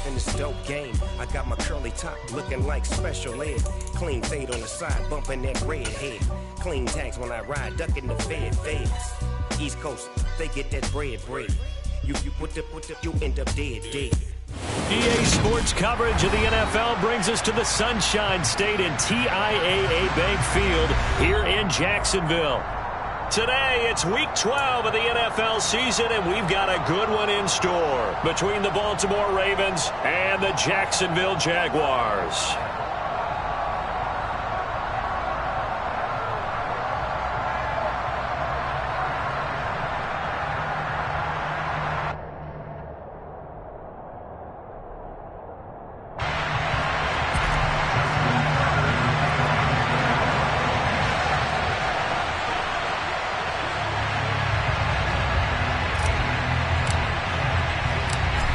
in this dope game. I got my curly top looking like special ed. Clean fade on the side, bumping that red head. Clean tags when I ride, ducking the feds. East Coast, they get that bread. You end up dead. EA Sports coverage of the NFL brings us to the Sunshine State and TIAA Bank Field here in Jacksonville. Today, it's Week 12 of the NFL season, and we've got a good one in store between the Baltimore Ravens and the Jacksonville Jaguars.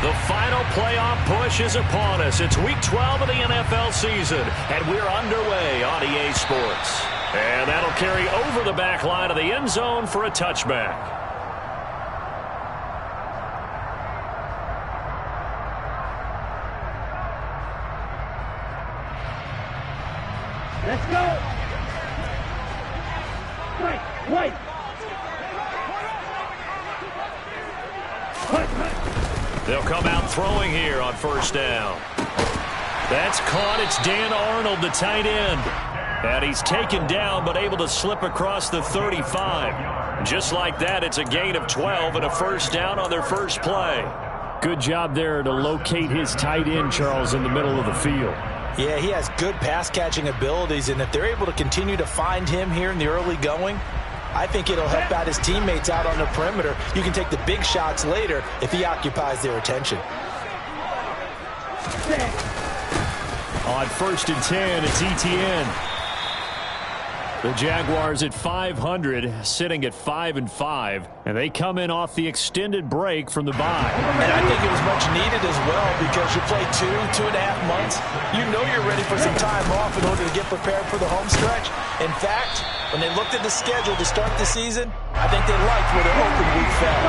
The final playoff push is upon us. It's Week 12 of the NFL season, and we're underway on EA Sports. And that'll carry over the back line of the end zone for a touchback. Let's go! Wait! They'll come out throwing here on first down. That's caught. It's Dan Arnold, the tight end. And he's taken down but able to slip across the 35. Just like that, it's a gain of 12 and a first down on their first play. Good job there to locate his tight end, Charles, in the middle of the field. Yeah, he has good pass-catching abilities, and if they're able to continue to find him here in the early going, I think it'll help out his teammates out on the perimeter. You can take the big shots later if he occupies their attention. On first and 10, it's ETN. The Jaguars at 500, sitting at 5-5, and they come in off the extended break from the bye. And I think it was much needed as well because you play 2.5 months. You know you're ready for some time off in order to get prepared for the home stretch. In fact, when they looked at the schedule to start the season, I think they liked where their open week fell.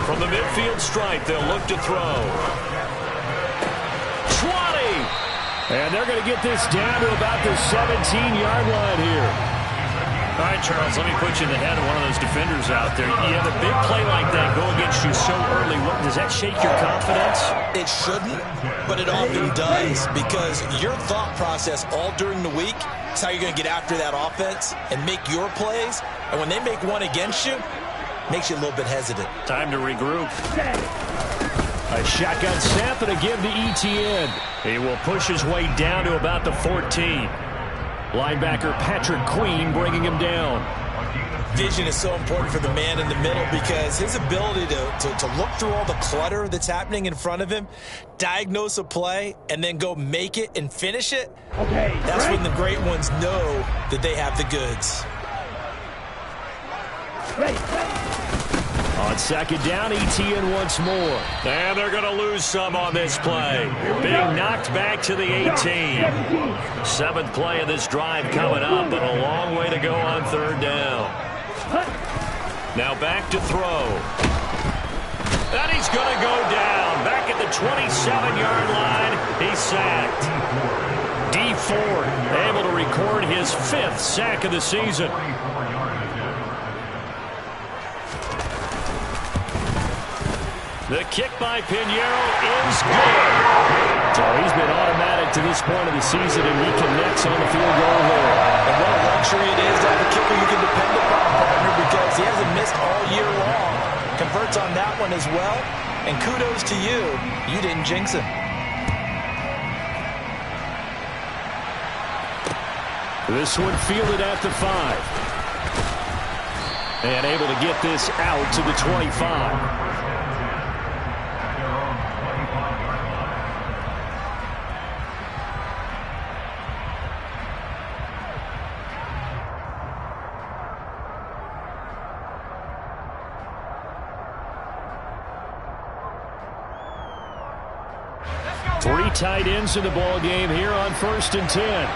From the midfield stripe, they'll look to throw. 20! And they're going to get this down to about the 17-yard line here. All right, Charles, let me put you in the head of one of those defenders out there. You have a big play like that go against you so early. Does that shake your confidence? It shouldn't, but it often does because your thought process all during the week is how you're going to get after that offense and make your plays. And when they make one against you, it makes you a little bit hesitant. Time to regroup. A shotgun snap and a give to ETN. He will push his way down to about the 14. Linebacker Patrick Queen bringing him down. Vision is so important for the man in the middle because his ability to look through all the clutter that's happening in front of him, diagnose a play, and then go make it and finish it, that's when the great ones know that they have the goods. On second down, ETN once more. And they're going to lose some on this play. Being knocked back to the 18. Seventh play of this drive coming up, but a long way to go on third down. Now back to throw. And he's going to go down. Back at the 27-yard line, he's sacked. D Ford able to record his 5th sack of the season. The kick by Pinheiro is good. So he's been automatic to this point of the season, and he connects on the field goal there. And what a luxury it is to have a kicker you can depend upon, partner, because he hasn't missed all year long. Converts on that one as well. And kudos to you. You didn't jinx him. This one fielded at the 5. And able to get this out to the 25. Three tight ends in the ball game here on first and 10.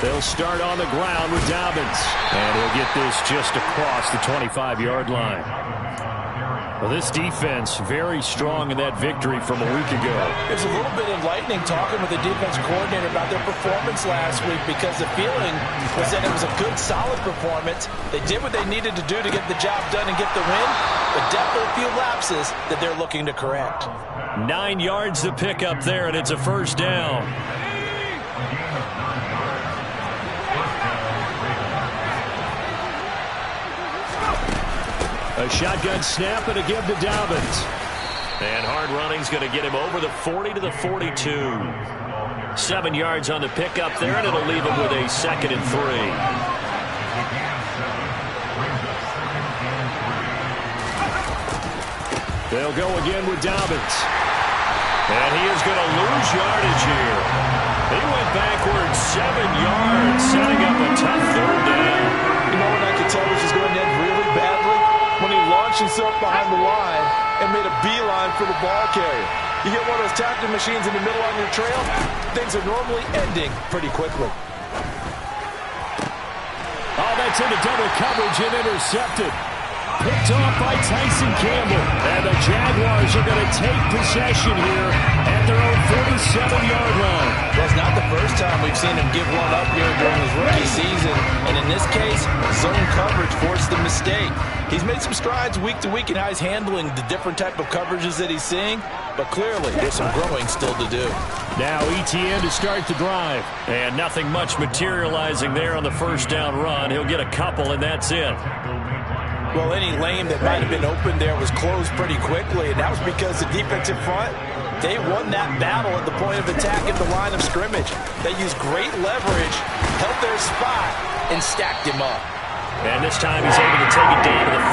They'll start on the ground with Dobbins. And he'll get this just across the 25-yard line. Well, this defense very strong in that victory from a week ago. It was a little bit enlightening talking with the defense coordinator about their performance last week, because the feeling was that it was a good, solid performance. They did what they needed to do to get the job done and get the win, but definitely a few lapses that they're looking to correct. 9 yards to pick up there, and it's a first down. A shotgun snap and a give to Dobbins. And hard running's going to get him over the 40 to the 42. 7 yards on the pickup there, and it'll leave him with a 2nd and 3. They'll go again with Dobbins. And he is going to lose yardage here. He went backwards 7 yards, setting up a tough 3rd down. You know when I could tell this is going to end really badly? When he launched himself behind the line and made a beeline for the ball carrier. You get one of those tackling machines in the middle on your trail, things are normally ending pretty quickly. Oh, that's into double coverage and intercepted. Picked off by Tyson Campbell. And the Jaguars are going to take possession here at their own 47-yard line. Well, it's not the first time we've seen him give one up here during his rookie season. And in this case, zone coverage forced the mistake. He's made some strides week to week in how he's handling the different type of coverages that he's seeing. But clearly, there's some growing still to do. Now ETN to start the drive. And nothing much materializing there on the first down run. He'll get a couple, and that's it. Well, any lane that might have been open there was closed pretty quickly, and that was because the defensive front, they won that battle at the point of attack at the line of scrimmage. They used great leverage, held their spot, and stacked him up. And this time he's able to take it down to the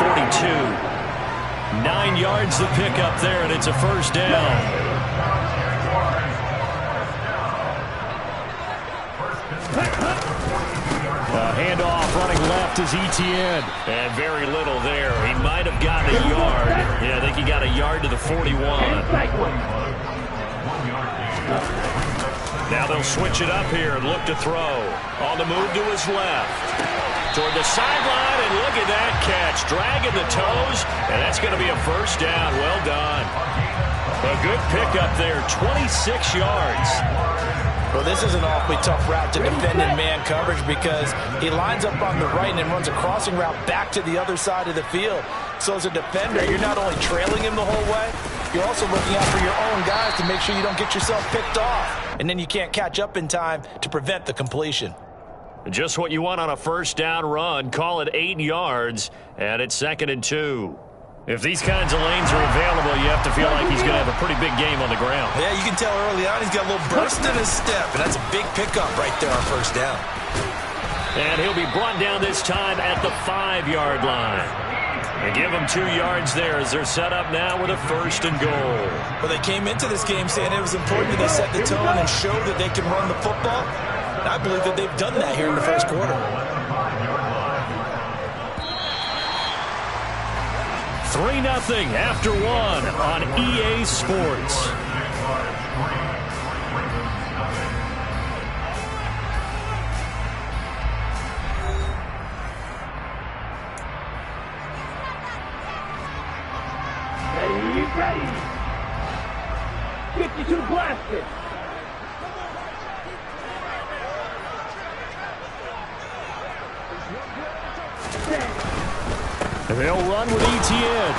42. 9 yards to pick up there, and it's a first down. Handoff running left is ETN. And very little there. He might have gotten a yard. Yeah, I think he got a yard to the 41. Now they'll switch it up here and look to throw. On the move to his left. Toward the sideline, and look at that catch. Dragging the toes, and that's going to be a first down. Well done. A good pickup there, 26 yards. Well, this is an awfully tough route to defend in man coverage, because he lines up on the right and then runs a crossing route back to the other side of the field. So as a defender, you're not only trailing him the whole way, you're also looking out for your own guys to make sure you don't get yourself picked off. And then you can't catch up in time to prevent the completion. Just what you want on a first down run. Call it 8 yards, and it's 2nd and 2. If these kinds of lanes are available, you have to feel like he's going to have a pretty big game on the ground. Yeah, you can tell early on he's got a little burst in his step, and that's a big pickup right there on first down. And he'll be brought down this time at the 5-yard line. And give them 2 yards there as they're set up now with a 1st and goal. Well, they came into this game saying it was important that they set the tone and show that they can run the football. And I believe that they've done that here in the first quarter. 3-0 after 1 on EA Sports. Ready. 52 blasted. They'll run with ETN.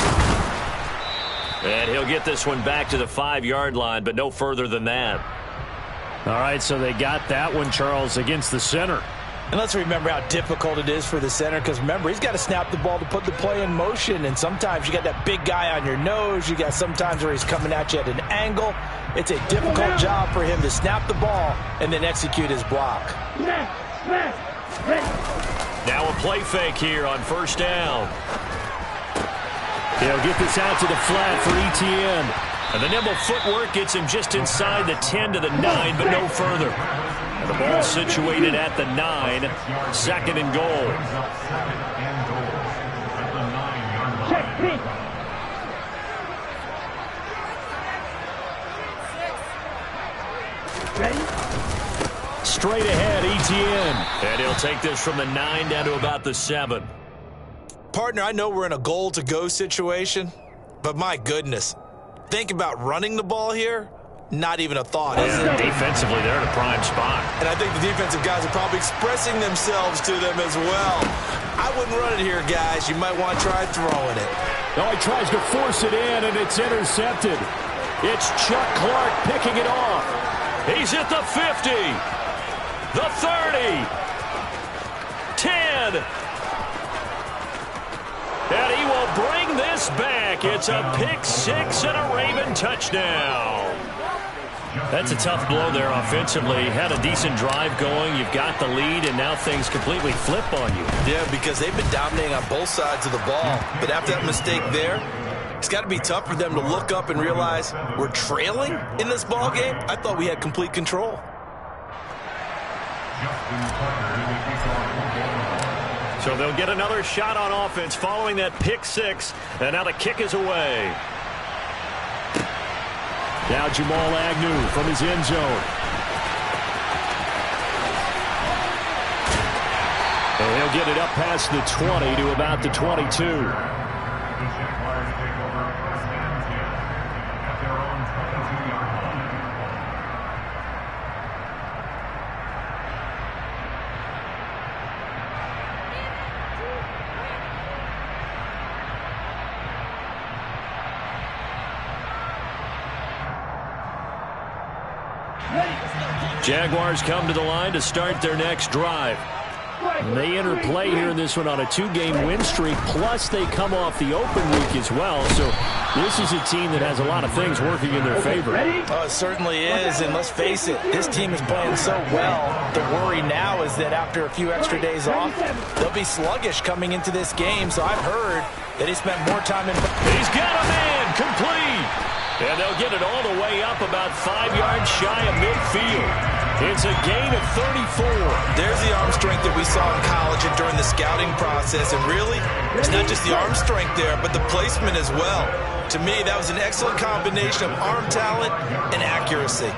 And he'll get this one back to the 5-yard line, but no further than that. All right, so they got that one, Charles, against the center. And let's remember how difficult it is for the center, because remember, he's got to snap the ball to put the play in motion, and sometimes you got that big guy on your nose. You got sometimes where he's coming at you at an angle. It's a difficult job for him to snap the ball and then execute his block. Now a play fake here on first down. He'll get this out to the flat for ETN. And the nimble footwork gets him just inside the 10 to the 9, but no further. And the ball situated at the 9, 2nd and goal. Check me. Ready? Straight ahead, ETN. And he'll take this from the 9 down to about the 7. Partner, I know we're in a goal-to-go situation, but my goodness, think about running the ball here. Not even a thought, is it? Defensively, they're in a prime spot. And I think the defensive guys are probably expressing themselves to them as well. I wouldn't run it here, guys. You might want to try throwing it. No, he tries to force it in, and it's intercepted. It's Chuck Clark picking it off. He's at the 50, the 30, 10. And he will bring this back. It's a pick 6 and a Raven touchdown. That's a tough blow there offensively. Had a decent drive going. You've got the lead, and now things completely flip on you. Yeah, because they've been dominating on both sides of the ball. But after that mistake there, it's got to be tough for them to look up and realize we're trailing in this ball game. I thought we had complete control. So they'll get another shot on offense following that pick 6. And now the kick is away. Now Jamal Agnew from his end zone. And he'll get it up past the 20 to about the 22. Jaguars come to the line to start their next drive. And they enter play here in this one on a 2-game win streak, plus they come off the open week as well. So this is a team that has a lot of things working in their favor. Oh, it certainly is, and let's face it, this team is playing so well. The worry now is that after a few extra days off, they'll be sluggish coming into this game. So I've heard that he spent more time in... He's got a man, complete. And they'll get it all the way up about 5 yards shy of midfield. It's a gain of 34. There's the arm strength that we saw in college and during the scouting process. And really, it's not just the arm strength there, but the placement as well. To me, that was an excellent combination of arm talent and accuracy.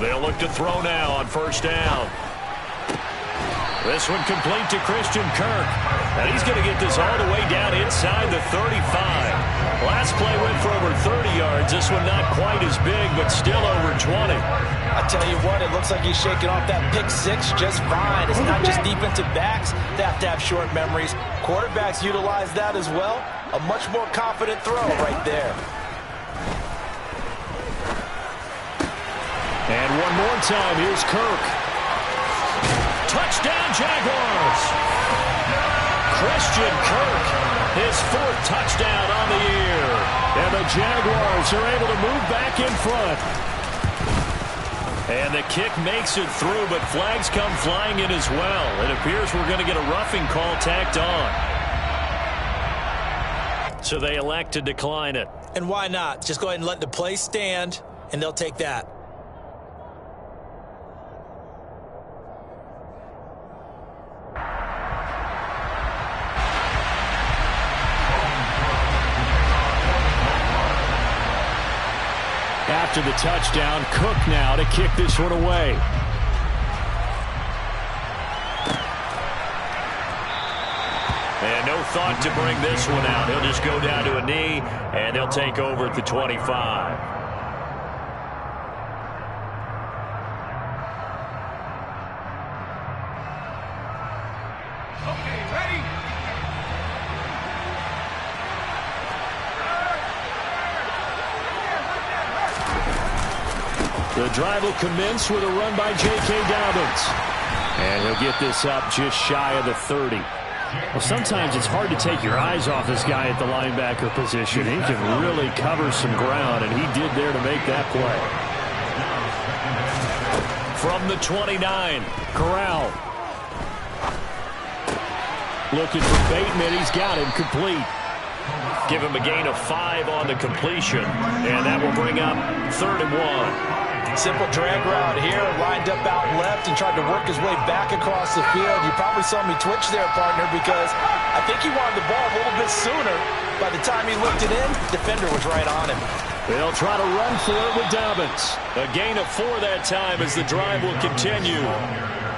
They'll look to throw now on first down. This one complete to Christian Kirk. And he's going to get this all the way down inside the 35. Last play went for over 30 yards. This one not quite as big, but still over 20. I tell you what, it looks like he's shaking off that pick 6 just fine. It's not just defensive backs that have to have short memories. Quarterbacks utilize that as well. A much more confident throw right there. And one more time, here's Kirk. Touchdown, Jaguars! Christian Kirk, his 4th touchdown on the year. And the Jaguars are able to move back in front. And the kick makes it through, but flags come flying in as well. It appears we're going to get a roughing call tacked on. So they elect to decline it. And why not? Just go ahead and let the play stand, and they'll take that. After the touchdown, Cook now to kick this one away. And no thought to bring this one out. He'll just go down to a knee, and they'll take over at the 25. The drive will commence with a run by J.K. Dobbins. And he'll get this up just shy of the 30. Well, sometimes it's hard to take your eyes off this guy at the linebacker position. He can really cover some ground, and he did there to make that play. From the 29, Corral. Looking for Bateman. He's got him complete. Give him a gain of 5 on the completion, and that will bring up 3rd and 1. Simple drag route here, lined up out left and tried to work his way back across the field. You probably saw me twitch there, partner, because I think he wanted the ball a little bit sooner. By the time he looked it in, defender was right on him. They'll try to run for it with Dobbins. A gain of 4 that time as the drive will continue.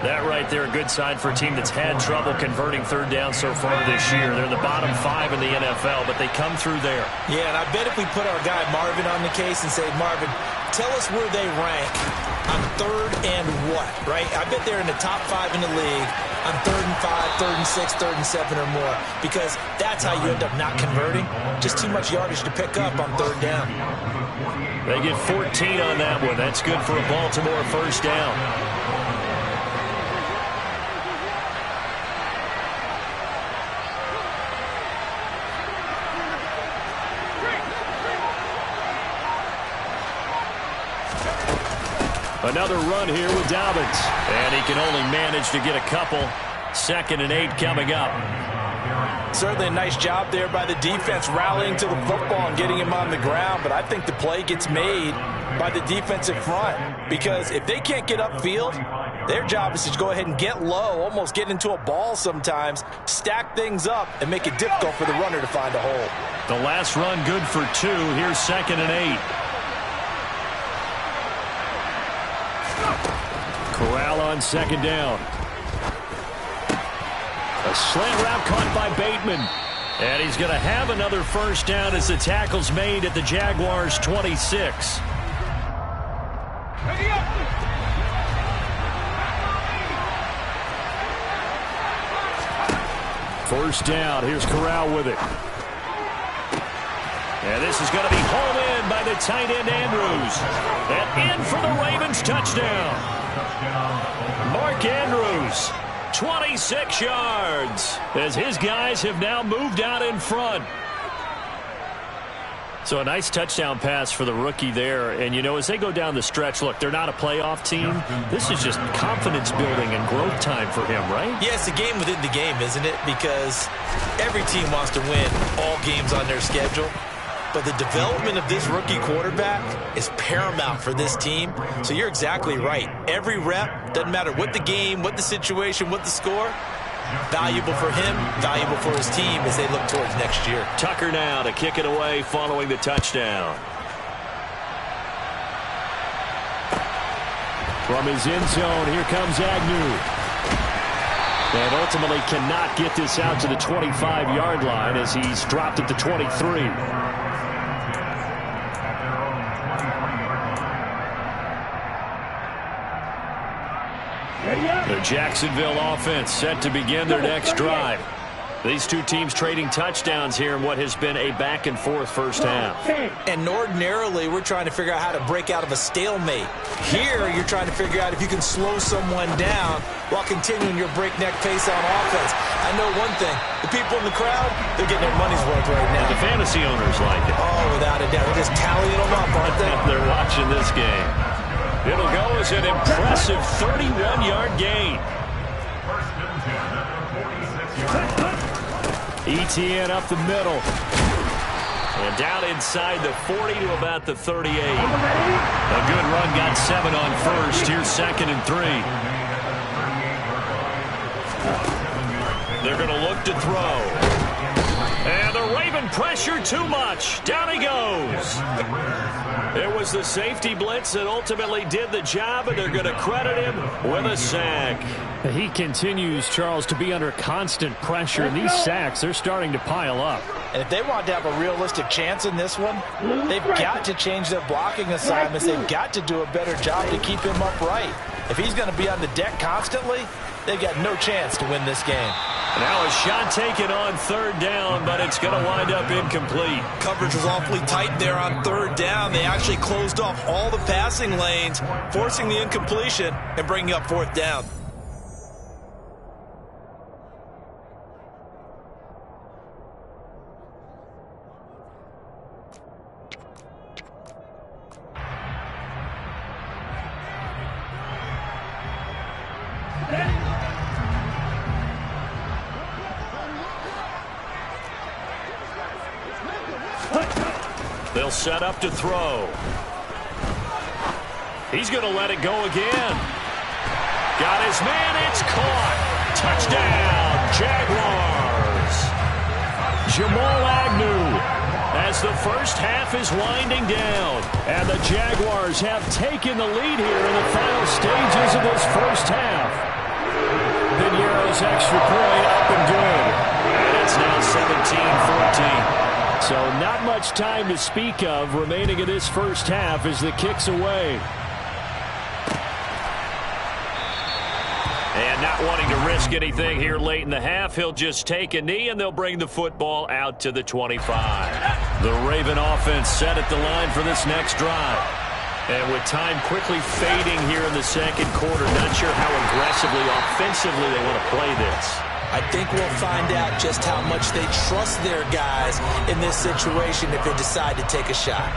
That right there, a good sign for a team that's had trouble converting third down so far this year. They're the bottom 5 in the NFL, but they come through there. Yeah, and I bet if we put our guy Marvin on the case and say, Marvin, tell us where they rank on third and what, right? I bet they're in the top 5 in the league on 3rd and 5, 3rd and 6, 3rd and 7 or more, because that's how you end up not converting. Just too much yardage to pick up on third down. They get 14 on that one. That's good for a Baltimore first down. Another run here with Dobbins. And he can only manage to get a couple. 2nd and 8 coming up. Certainly a nice job there by the defense rallying to the football and getting him on the ground. But I think the play gets made by the defensive front. Because if they can't get upfield, their job is to go ahead and get low, almost get into a ball sometimes, stack things up, and make it difficult for the runner to find a hole. The last run good for 2. Here's 2nd and 8. Corral on 2nd down. A slant route caught by Bateman. And he's going to have another first down as the tackle's made at the Jaguars' 26. First down. Here's Corral with it. And this is going to be hauled in by the tight end Andrews. And in for the Ravens touchdown. Mark Andrews, 26 yards, as his guys have now moved out in front. So a nice touchdown pass for the rookie there. And, you know, as they go down the stretch, look, they're not a playoff team. This is just confidence building and growth time for him, right? Yeah, it's a game within the game, isn't it? Because every team wants to win all games on their schedule. But the development of this rookie quarterback is paramount for this team. So you're exactly right. Every rep, doesn't matter what the game, what the situation, what the score, valuable for him, valuable for his team as they look towards next year. Tucker now to kick it away following the touchdown. From his end zone, here comes Agnew. And ultimately cannot get this out to the 25-yard line as he's dropped at the 23. The Jacksonville offense set to begin their next drive. These two teams trading touchdowns here in what has been a back-and-forth first half. And ordinarily, we're trying to figure out how to break out of a stalemate. Here, you're trying to figure out if you can slow someone down while continuing your breakneck pace on offense. I know one thing. The people in the crowd, they're getting their money's worth right now. And the fantasy owners like it. Oh, without a doubt. They're just tallying them up, aren't they? They're watching this game. It'll go as an impressive 31-yard gain. ETN up the middle. And down inside the 40 to about the 38. A good run, got 7 on first. Here's 2nd and 3. They're going to look to throw. And the Raven pressure too much. Down he goes. It was the safety blitz that ultimately did the job, and they're going to credit him with a sack. He continues, Charles, to be under constant pressure. And these sacks, they're starting to pile up. And if they want to have a realistic chance in this one, they've got to change their blocking assignments. They've got to do a better job to keep him upright. If he's going to be on the deck constantly, they've got no chance to win this game. Now a shot taken on 3rd down, but it's going to wind up incomplete. Coverage was awfully tight there on 3rd down. They actually closed off all the passing lanes, forcing the incompletion and bringing up 4th down. They'll set up to throw. He's going to let it go again. Got his man. It's caught. Touchdown, Jaguars. Jamal Agnew has as the first half is winding down. And the Jaguars have taken the lead here in the final stages of this first half. Piñeiro's extra point up and good. And it's now 17-14. So not much time to speak of remaining in this first half as the kick's away. And not wanting to risk anything here late in the half, he'll just take a knee and they'll bring the football out to the 25. The Raven offense set at the line for this next drive. And with time quickly fading here in the second quarter, not sure how aggressively, offensively they want to play this. I think we'll find out just how much they trust their guys in this situation if they decide to take a shot.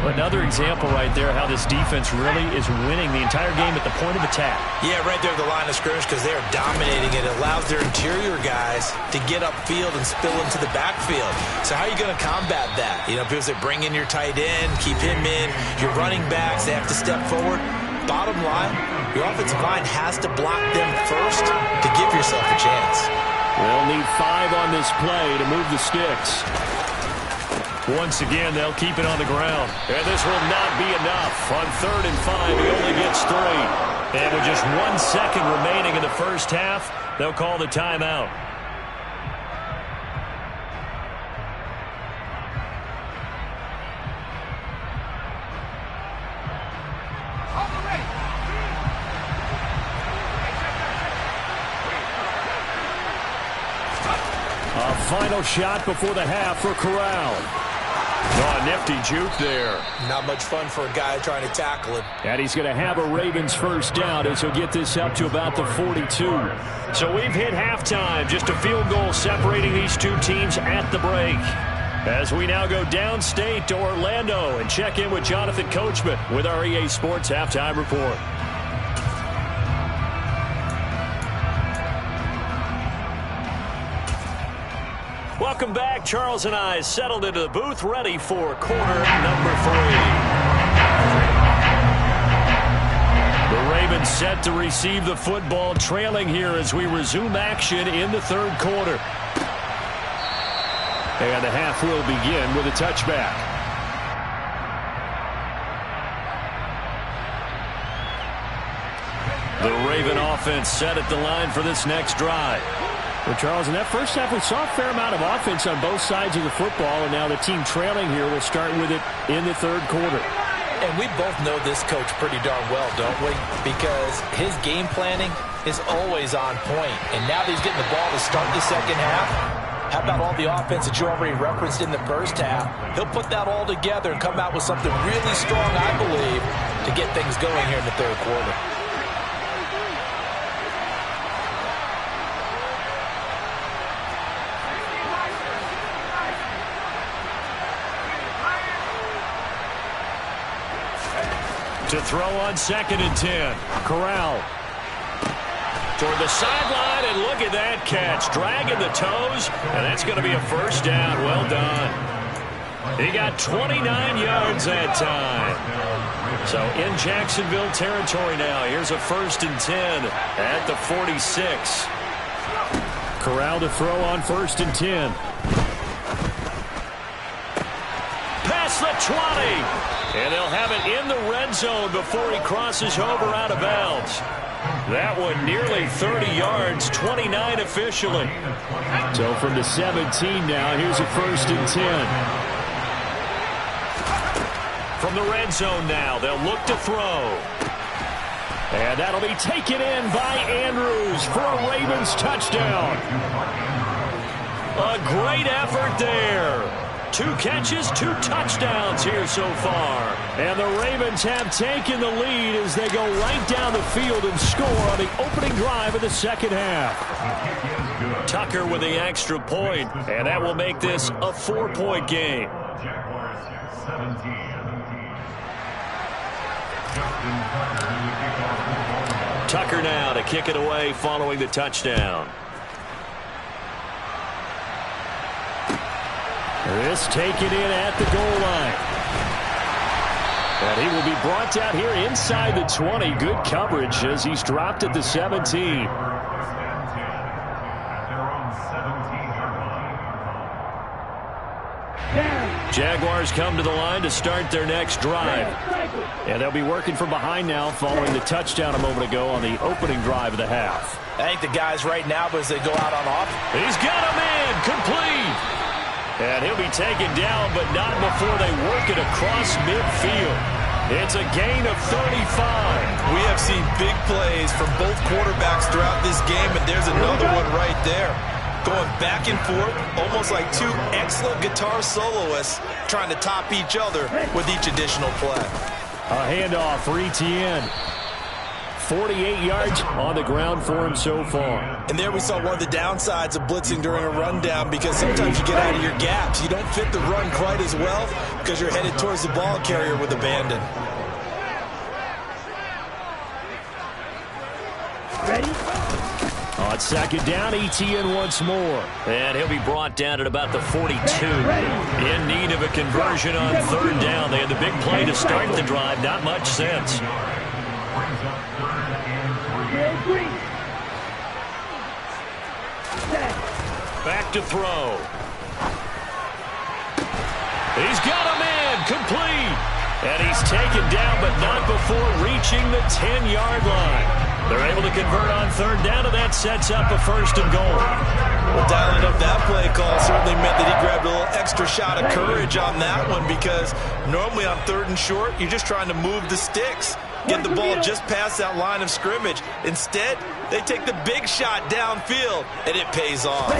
Another example right there how this defense really is winning the entire game at the point of attack. Yeah, right there at the line of scrimmage because they are dominating it. It allows their interior guys to get upfield and spill into the backfield. So how are you going to combat that? You know, people say bring in your tight end, keep him in. Your running backs, they have to step forward. Bottom line, your offensive line has to block them first to give yourself a chance. They'll need 5 on this play to move the sticks. Once again, they'll keep it on the ground. And this will not be enough. On 3rd and 5, he only gets 3. And with just 1 second remaining in the first half, they'll call the timeout. A final shot before the half for Corral. Oh, nifty juke there. Not much fun for a guy trying to tackle him. And he's going to have a Ravens first down as he'll get this up to about the 42. So we've hit halftime. Just a field goal separating these two teams at the break. As we now go downstate to Orlando and check in with Jonathan Coachman with our EA Sports Halftime Report. Welcome back. Charles and I settled into the booth, ready for quarter number 3. The Ravens set to receive the football, trailing here as we resume action in the third quarter. And the half will begin with a touchback. The Raven offense set at the line for this next drive. Well, Charles, in that first half, we saw a fair amount of offense on both sides of the football, and now the team trailing here will start with it in the third quarter. And we both know this coach pretty darn well, don't we? Because his game planning is always on point. And now that he's getting the ball to start the second half, how about all the offense that you already referenced in the first half? He'll put that all together and come out with something really strong, I believe, to get things going here in the third quarter. To throw on 2nd and 10. Corral. Toward the sideline, and look at that catch. Dragging the toes, and that's going to be a first down. Well done. He got 29 yards that time. So in Jacksonville territory now. Here's a 1st and 10 at the 46. Corral to throw on 1st and 10. Past the 20. And they'll have it in the red zone before he crosses over out of bounds. That one nearly 30 yards, 29 officially. So from the 17 now, here's a 1st and 10. From the red zone now, they'll look to throw. And that'll be taken in by Andrews for a Ravens touchdown. A great effort there. 2 catches, 2 touchdowns here so far. And the Ravens have taken the lead as they go right down the field and score on the opening drive of the second half. Tucker with the extra point, and that will make this a 4-point game. Tucker now to kick it away following the touchdown. This taken in at the goal line. And he will be brought down here inside the 20. Good coverage as he's dropped at the 17. Down. Jaguars come to the line to start their next drive. And they'll be working from behind now following the touchdown a moment ago on the opening drive of the half. I think the guys right now, as they go out on offense. He's got a man, complete. And he'll be taken down, but not before they work it across midfield. It's a gain of 35. We have seen big plays from both quarterbacks throughout this game, and there's another one right there. Going back and forth, almost like two excellent guitar soloists trying to top each other with each additional play. A handoff for Etienne. 48 yards on the ground for him so far. And there we saw one of the downsides of blitzing during a rundown, because sometimes you get out of your gaps. You don't fit the run quite as well because you're headed towards the ball carrier with abandon. Ready? On second down, Etienne once more. And he'll be brought down at about the 42. In need of a conversion on third down. They had the big play to start the drive. Not much sense. Back to throw. He's got a man, complete. And he's taken down, but not before reaching the 10-yard line. They're able to convert on third down, and that sets up a first and goal. Well, dialing up that play call certainly meant that he grabbed a little extra shot of courage on that one, because normally on third and short, you're just trying to move the sticks, get the ball just past that line of scrimmage. Instead, they take the big shot downfield, and it pays off.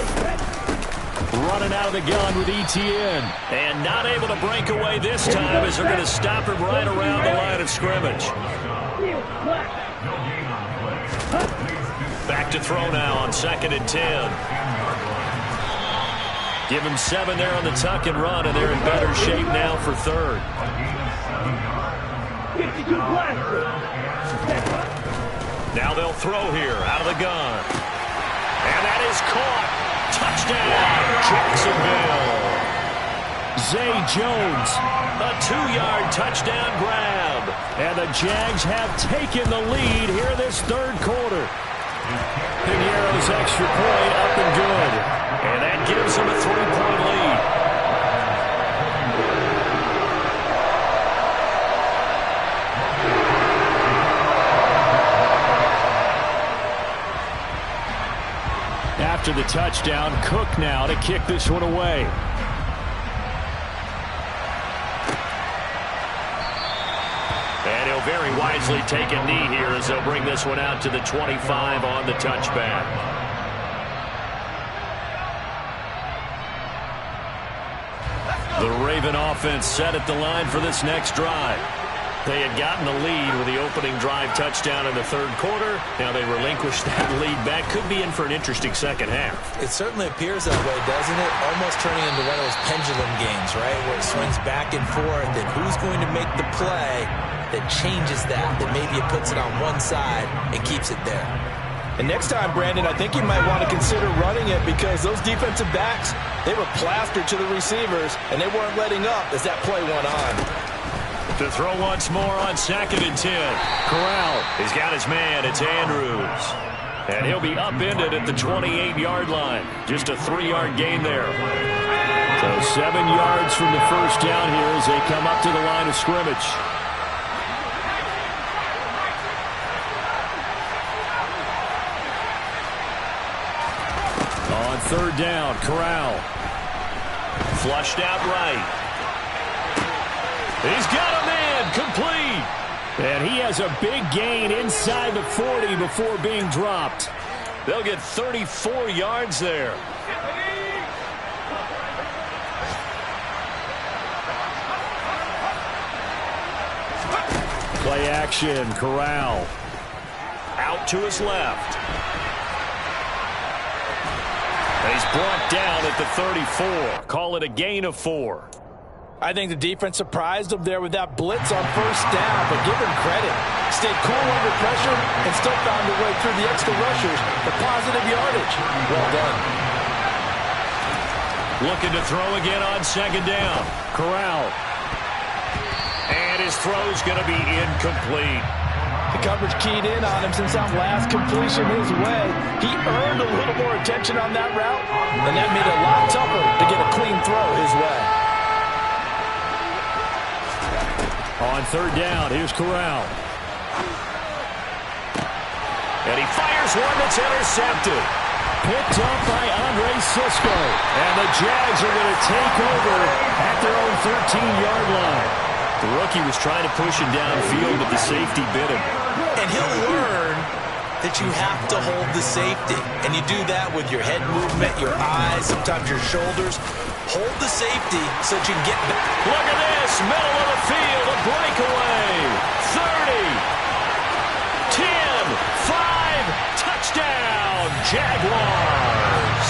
Running out of the gun with Etienne. And not able to break away this time, as they're going to stop him right around the line of scrimmage. Back to throw now on second and 10. Give him 7 there on the tuck and run, and they're in better shape now for third. Now they'll throw here out of the gun. And that is caught. Touchdown, Jacksonville. Zay Jones, a 2-yard touchdown grab. And the Jags have taken the lead here in this third quarter. Pinheiro's extra point up and good. And that gives them a 3-point lead. After the touchdown, Cook now to kick this one away. And he'll very wisely take a knee here as they'll bring this one out to the 25 on the touchback. The Raven offense set at the line for this next drive. They had gotten the lead with the opening drive touchdown in the third quarter. Now they relinquished that lead back. Could be in for an interesting second half. It certainly appears that way, doesn't it? Almost turning into one of those pendulum games, right? Where it swings back and forth, and who's going to make the play that changes that maybe it puts it on one side and keeps it there. And next time, Brandon, I think you might want to consider running it, because those defensive backs, they were plastered to the receivers, and they weren't letting up as that play went on. To throw once more on second and 10. Corral, he's got his man. It's Andrews. And he'll be upended at the 28-yard line. Just a 3-yard gain there. So 7 yards from the first down here as they come up to the line of scrimmage. On third down, Corral. Flushed out right. He's got a man, complete. And he has a big gain inside the 40 before being dropped. They'll get 34 yards there. Play action, Corral. Out to his left. He's brought down at the 34. Call it a gain of 4. I think the defense surprised them there with that blitz on first down, but give them credit. Stayed cool under pressure and still found their way through the extra rushers for positive yardage. Well done. Looking to throw again on second down. Corral. And his throw's going to be incomplete. The coverage keyed in on him since that last completion his way. He earned a little more attention on that route, and that made it a lot tougher to get a clean throw his way. On third down, here's Corral. And he fires one that's intercepted. Picked up by Andre Cisco. And the Jags are going to take over at their own 13-yard line. The rookie was trying to push him downfield, but the safety bit him. And he'll learn that you have to hold the safety. And you do that with your head movement, your eyes, sometimes your shoulders. Hold the safety so that you can get back. Look at this. Middle of the field. A breakaway. 30. 10. 5. Touchdown. Jaguars.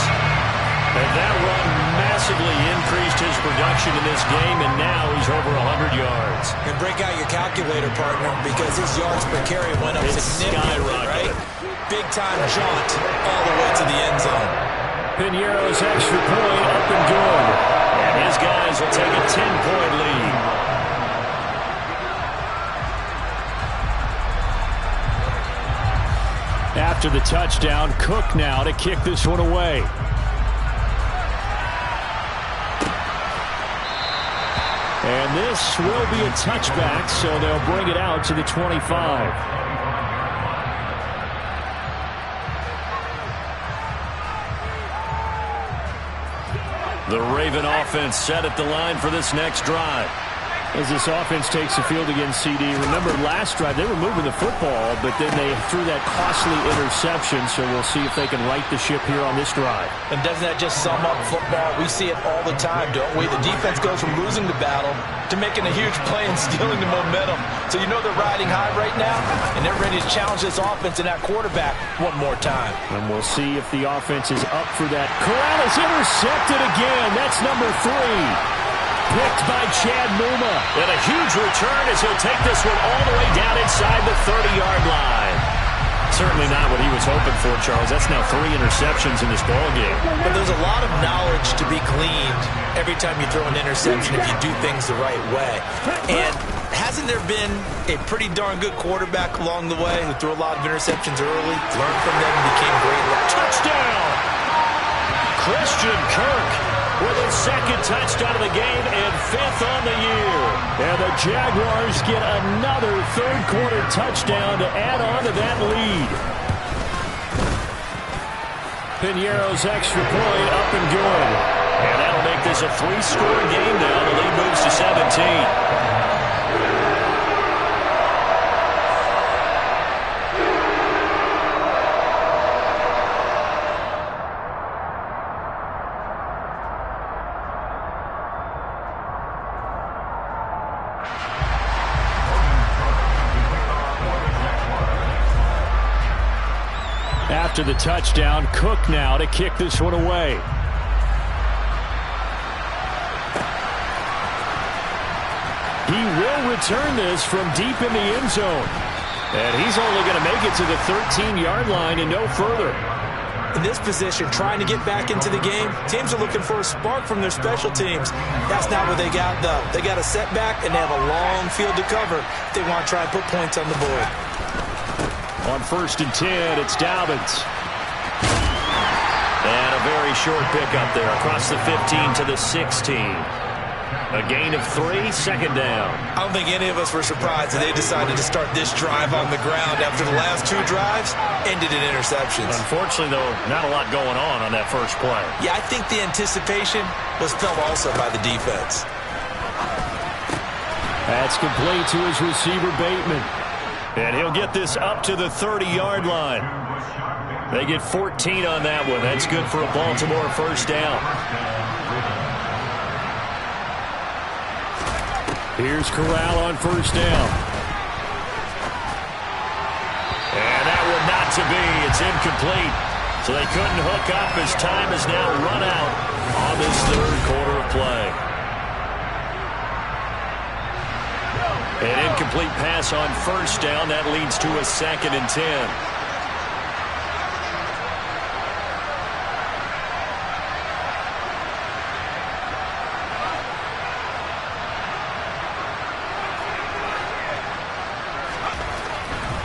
And that run massively increased his production in this game, and now he's over 100 yards. And break out your calculator, partner, because his yards per carry went up significantly, right? Big-time jaunt all the way to the end zone. Piñeiro's extra point up and good. And his guys will take a 10-point lead. After the touchdown, Cook now to kick this one away. And this will be a touchback, so they'll bring it out to the 25. The Raven offense set at the line for this next drive. As this offense takes the field against CD, remember last drive they were moving the football, but then they threw that costly interception, so we'll see if they can right the ship here on this drive. And doesn't that just sum up football? We see it all the time, don't we? The defense goes from losing the battle to making a huge play and stealing the momentum. So you know they're riding high right now, and they're ready to challenge this offense and that quarterback one more time. And we'll see if the offense is up for that. Corral is intercepted again. That's number 3. Picked by Chad Muma. And a huge return as he'll take this one all the way down inside the 30-yard line. Certainly not what he was hoping for, Charles. That's now 3 interceptions in this ballgame. But there's a lot of knowledge to be gleaned every time you throw an interception if you do things the right way. And hasn't there been a pretty darn good quarterback along the way who threw a lot of interceptions early, learned from them, and became great? Touchdown! Christian Kirk with his second touchdown of the game and 5th on the year. And the Jaguars get another third-quarter touchdown to add on to that lead. Piñeiro's extra point up and good. And that'll make this a 3-score game now. The lead moves to 17. After the touchdown, Cook now to kick this one away. He will return this from deep in the end zone. And he's only going to make it to the 13-yard line and no further. In this position, trying to get back into the game, teams are looking for a spark from their special teams. That's not what they got, though. They got a setback, and they have a long field to cover if they want to try and put points on the board. On 1st and 10, it's Dobbins. And a very short pickup there across the 15 to the 16. A gain of 3, second down. I don't think any of us were surprised that they decided to start this drive on the ground after the last 2 drives ended in interceptions. Unfortunately, though, not a lot going on that first play. Yeah, I think the anticipation was felt also by the defense. That's complete to his receiver, Bateman. And he'll get this up to the 30-yard line. They get 14 on that one. That's good for a Baltimore first down. Here's Corral on first down. And that one not to be. It's incomplete. So they couldn't hook up as time has now run out on this third quarter of play. An incomplete pass on first down. That leads to a 2nd and 10.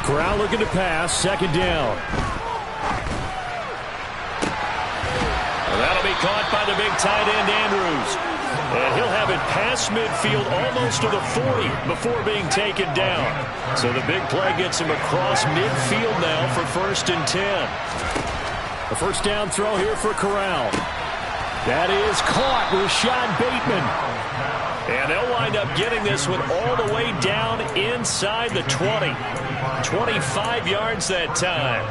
Corral looking to pass, 2nd down. Well, that'll be caught by the big tight end, Andrews. And he'll have it past midfield almost to the 40 before being taken down. So the big play gets him across midfield now for 1st and 10. A first down throw here for Corral. That is caught. Rashad Bateman. And they'll wind up getting this one all the way down inside the 20. 25 yards that time.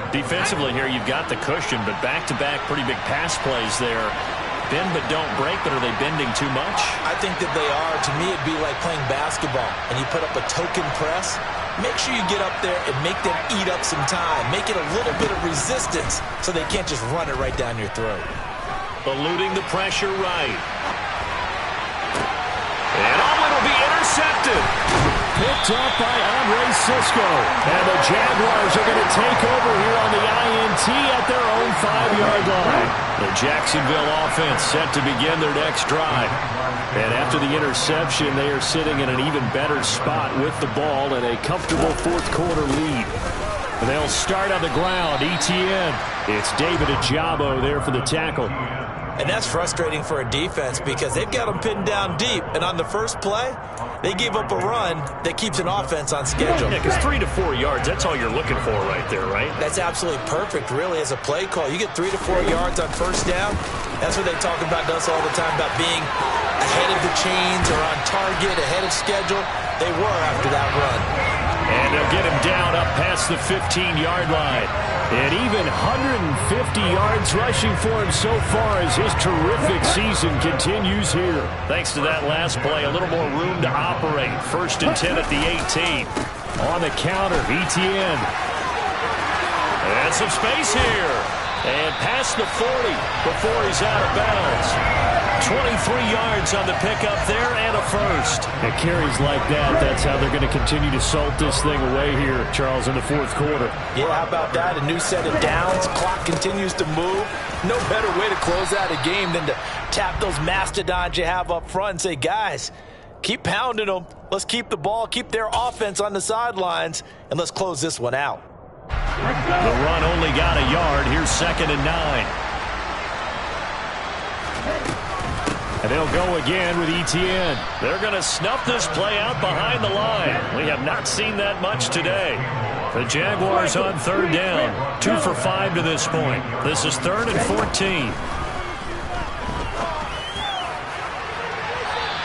Defensively here, you've got the cushion, but back-to-back pretty big pass plays there. Bend but don't break, but are they bending too much? I think that they are. To me, it'd be like playing basketball, and you put up a token press. Make sure you get up there and make them eat up some time. Make it a little bit of resistance so they can't just run it right down your throat. Eluding the pressure right. And it'll be intercepted. Picked up by Andre Cisco. And the Jaguars are going to take over here on the INT at their own 5-yard line. The Jacksonville offense set to begin their next drive. And after the interception, they are sitting in an even better spot with the ball and a comfortable fourth-quarter lead. And they'll start on the ground. ETN. It's David Ajabo there for the tackle. And that's frustrating for a defense because they've got them pinned down deep. And on the first play, they gave up a run that keeps an offense on schedule. Yeah, because 3 to 4 yards, that's all you're looking for right there, right? That's absolutely perfect, really, as a play call. You get 3 to 4 yards on first down. That's what they talk about us all the time, about being ahead of the chains or on target, ahead of schedule. They were after that run. And they'll get him down up past the 15-yard line. And even 150 yards rushing for him so far as his terrific season continues here. Thanks to that last play, a little more room to operate. 1st and 10 at the 18. On the counter, ETN. And some space here. And past the 40 before he's out of bounds. 23 yards on the pickup there and a first. It carries like that. That's how they're going to continue to salt this thing away here, Charles, in the fourth quarter. Yeah, how about that? A new set of downs. Clock continues to move. No better way to close out a game than to tap those mastodons you have up front and say, guys, keep pounding them. Let's keep the ball, keep their offense on the sidelines, and let's close this one out. The run only got a yard. Here's 2nd and 9. And they'll go again with ETN. They're going to snuff this play out behind the line. We have not seen that much today. The Jaguars on 3rd down. 2 for 5 to this point. This is 3rd and 14.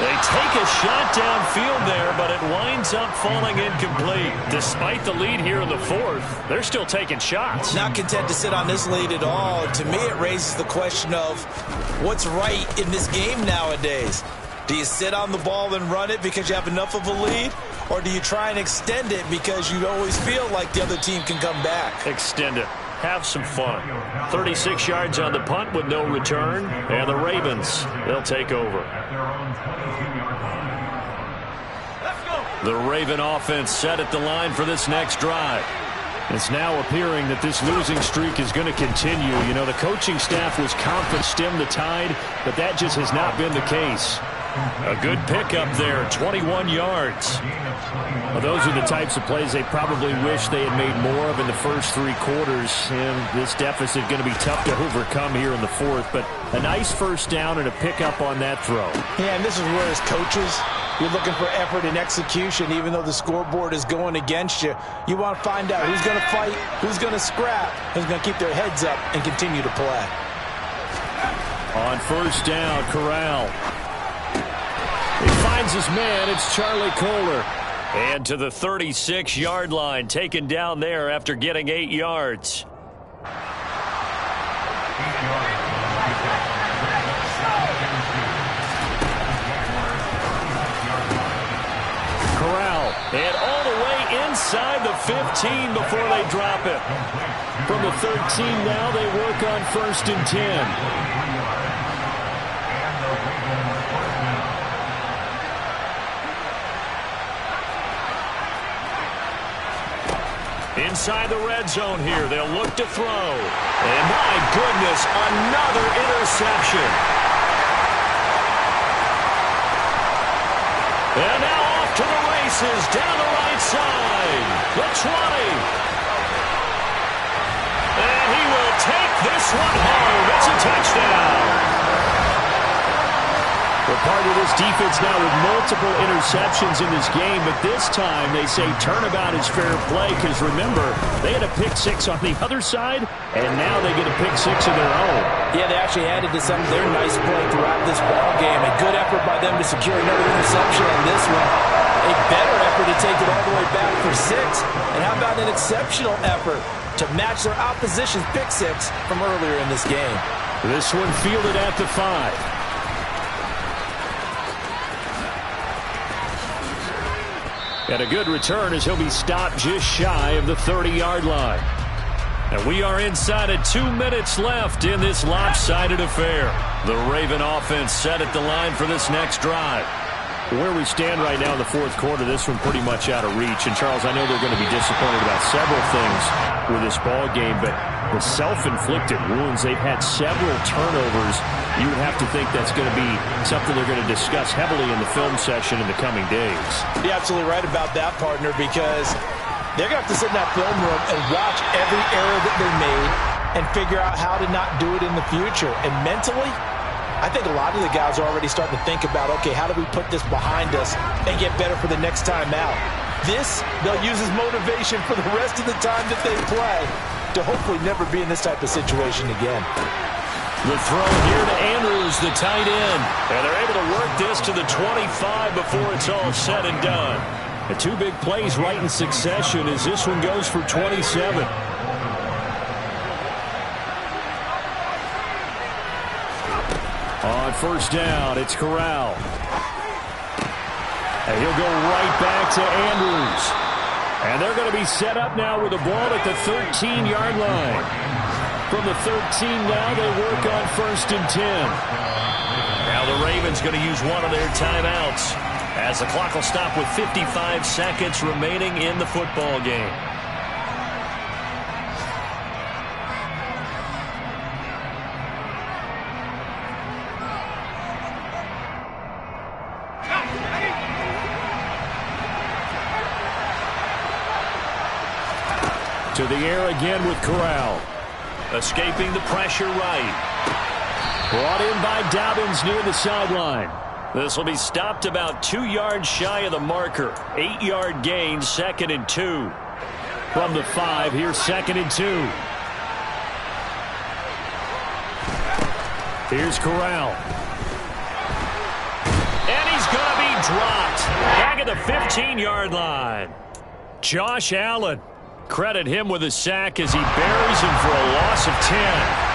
They take a shot downfield there, but it winds up falling incomplete. Despite the lead here in the 4th, they're still taking shots. Not content to sit on this lead at all. To me, it raises the question of what's right in this game nowadays. Do you sit on the ball and run it because you have enough of a lead? Or do you try and extend it because you always feel like the other team can come back? Extend it. Have some fun. 36 yards on the punt with no return. And the Ravens, they'll take over. The Raven offense set at the line for this next drive. It's now appearing that this losing streak is going to continue. You know, the coaching staff was confident to stem the tide, but that just has not been the case. A good pickup there, 21 yards. Well, those are the types of plays they probably wish they had made more of in the first 3 quarters. And this deficit going to be tough to overcome here in the 4th. But a nice first down and a pickup on that throw. Yeah, and this is where as coaches, you're looking for effort and execution. Even though the scoreboard is going against you, you want to find out who's going to fight, who's going to scrap, who's going to keep their heads up and continue to play. On first down, Corral. He finds his man. It's Charlie Kohler. And to the 36-yard line, taken down there after getting 8 yards. Corral, and all the way inside the 15 before they drop it. From the 13 now, they work on 1st and 10. Inside the red zone here, they'll look to throw. And my goodness, another interception. And now off to the races, down the right side. The 20. And he will take this one home. It's a touchdown. Well, part of this defense now with multiple interceptions in this game, but this time they say turnabout is fair play because, remember, they had a pick six on the other side, and now they get a pick six of their own. Yeah, they actually added to some of their nice play throughout this ball game. A good effort by them to secure another interception on this one. A better effort to take it all the way back for 6. And how about an exceptional effort to match their opposition's pick six from earlier in this game? This one fielded at the 5. And a good return as he'll be stopped just shy of the 30-yard line. And we are inside of 2 minutes left in this lopsided affair. The Raven offense set at the line for this next drive. Where we stand right now in the fourth quarter, this one pretty much out of reach. And, Charles, I know they're going to be disappointed about several things with this ball game, but the self-inflicted wounds, they've had several turnovers. You would have to think that's going to be something they're going to discuss heavily in the film session in the coming days. You're absolutely right about that, partner, because they're going to have to sit in that film room and watch every error that they made and figure out how to not do it in the future. And mentally, I think a lot of the guys are already starting to think about, okay, how do we put this behind us and get better for the next time out? This, they'll use as motivation for the rest of the time that they play to hopefully never be in this type of situation again. The throw here to Andrews, the tight end. And they're able to work this to the 25 before it's all said and done. The 2 big plays right in succession as this one goes for 27. On first down, it's Corral. And he'll go right back to Andrews. And they're going to be set up now with the ball at the 13-yard line. From the 13 now, they work on first and 10. Now the Ravens going to use one of their timeouts as the clock will stop with 55 seconds remaining in the football game. To the air again with Corral. Escaping the pressure right. Brought in by Dobbins near the sideline. This will be stopped about 2 yards shy of the marker. 8-yard gain, 2nd and 2. From the 5, here's 2nd and 2. Here's Corral. And he's going to be dropped. Back at the 15-yard line. Josh Allen. Credit him with a sack as he buries him for a loss of 10.